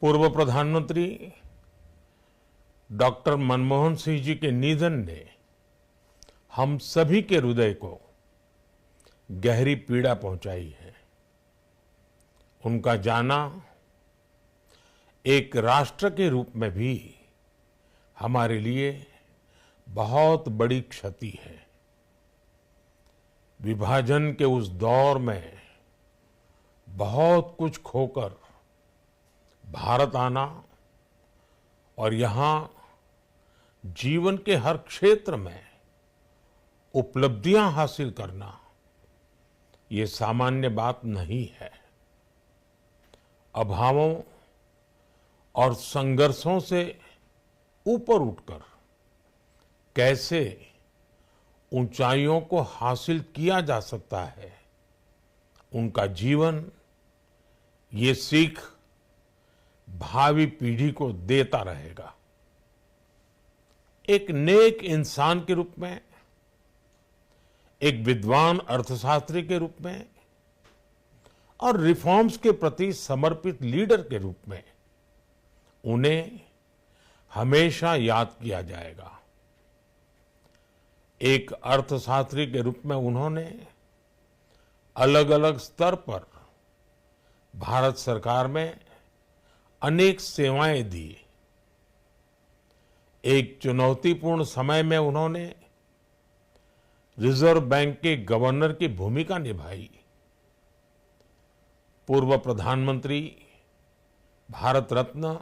पूर्व प्रधानमंत्री डॉक्टर मनमोहन सिंह जी के निधन ने हम सभी के हृदय को गहरी पीड़ा पहुंचाई है। उनका जाना एक राष्ट्र के रूप में भी हमारे लिए बहुत बड़ी क्षति है। विभाजन के उस दौर में बहुत कुछ खोकर भारत आना और यहाँ जीवन के हर क्षेत्र में उपलब्धियां हासिल करना ये सामान्य बात नहीं है। अभावों और संघर्षों से ऊपर उठकर कैसे ऊंचाइयों को हासिल किया जा सकता है, उनका जीवन ये सीख भावी पीढ़ी को देता रहेगा। एक नेक इंसान के रूप में, एक विद्वान अर्थशास्त्री के रूप में और रिफॉर्म्स के प्रति समर्पित लीडर के रूप में उन्हें हमेशा याद किया जाएगा। एक अर्थशास्त्री के रूप में उन्होंने अलग अलग स्तर पर भारत सरकार में अनेक सेवाएं दी। एक चुनौतीपूर्ण समय में उन्होंने रिजर्व बैंक के गवर्नर की भूमिका निभाई। पूर्व प्रधानमंत्री भारत रत्न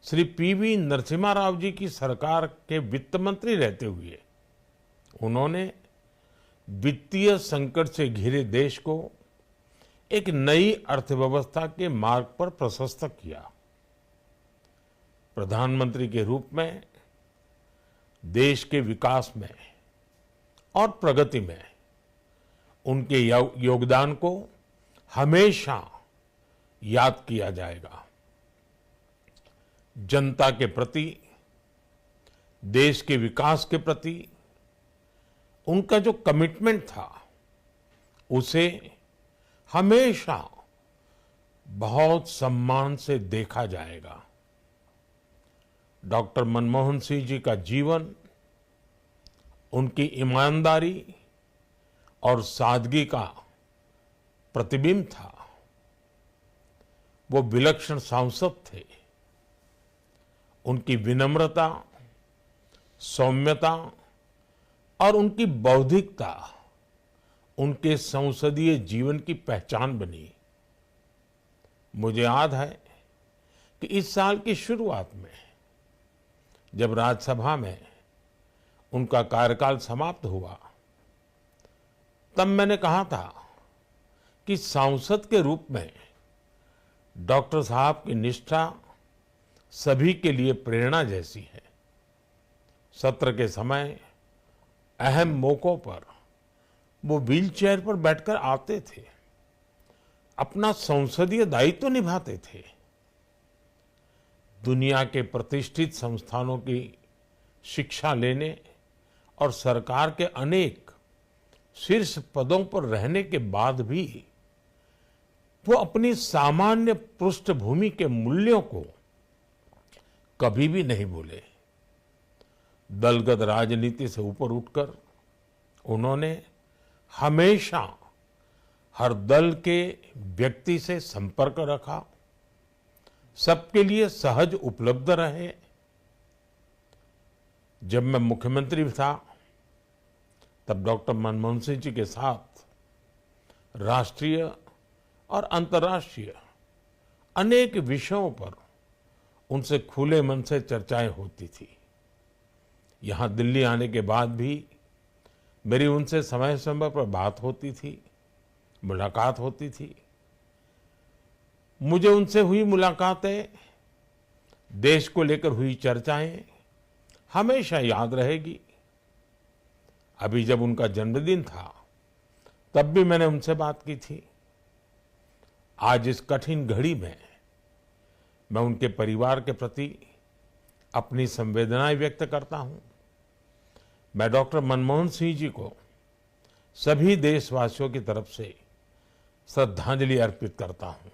श्री पीवी नरसिम्हा राव जी की सरकार के वित्त मंत्री रहते हुए उन्होंने वित्तीय संकट से घिरे देश को एक नई अर्थव्यवस्था के मार्ग पर प्रशस्त किया। प्रधानमंत्री के रूप में देश के विकास में और प्रगति में उनके योगदान को हमेशा याद किया जाएगा। जनता के प्रति, देश के विकास के प्रति उनका जो कमिटमेंट था उसे हमेशा बहुत सम्मान से देखा जाएगा। डॉक्टर मनमोहन सिंह जी का जीवन उनकी ईमानदारी और सादगी का प्रतिबिंब था। वो विलक्षण सांसद थे। उनकी विनम्रता, सौम्यता और उनकी बौद्धिकता उनके संसदीय जीवन की पहचान बनी। मुझे याद है कि इस साल की शुरुआत में जब राज्यसभा में उनका कार्यकाल समाप्त हुआ, तब मैंने कहा था कि सांसद के रूप में डॉक्टर साहब की निष्ठा सभी के लिए प्रेरणा जैसी है। सत्र के समय अहम मौकों पर वो व्हीलचेयर पर बैठकर आते थे, अपना संसदीय दायित्व निभाते थे। दुनिया के प्रतिष्ठित संस्थानों की शिक्षा लेने और सरकार के अनेक शीर्ष पदों पर रहने के बाद भी वो अपनी सामान्य पृष्ठभूमि के मूल्यों को कभी भी नहीं भूले। दलगत राजनीति से ऊपर उठकर उन्होंने हमेशा हर दल के व्यक्ति से संपर्क रखा, सबके लिए सहज उपलब्ध रहे। जब मैं मुख्यमंत्री था तब डॉक्टर मनमोहन सिंह जी के साथ राष्ट्रीय और अंतर्राष्ट्रीय अनेक विषयों पर उनसे खुले मन से चर्चाएं होती थी। यहाँ दिल्ली आने के बाद भी मेरी उनसे समय समय पर बात होती थी, मुलाकात होती थी। मुझे उनसे हुई मुलाकातें, देश को लेकर हुई चर्चाएं हमेशा याद रहेगी। अभी जब उनका जन्मदिन था तब भी मैंने उनसे बात की थी। आज इस कठिन घड़ी में मैं उनके परिवार के प्रति अपनी संवेदनाएं व्यक्त करता हूं। मैं डॉक्टर मनमोहन सिंह जी को सभी देशवासियों की तरफ से श्रद्धांजलि अर्पित करता हूं।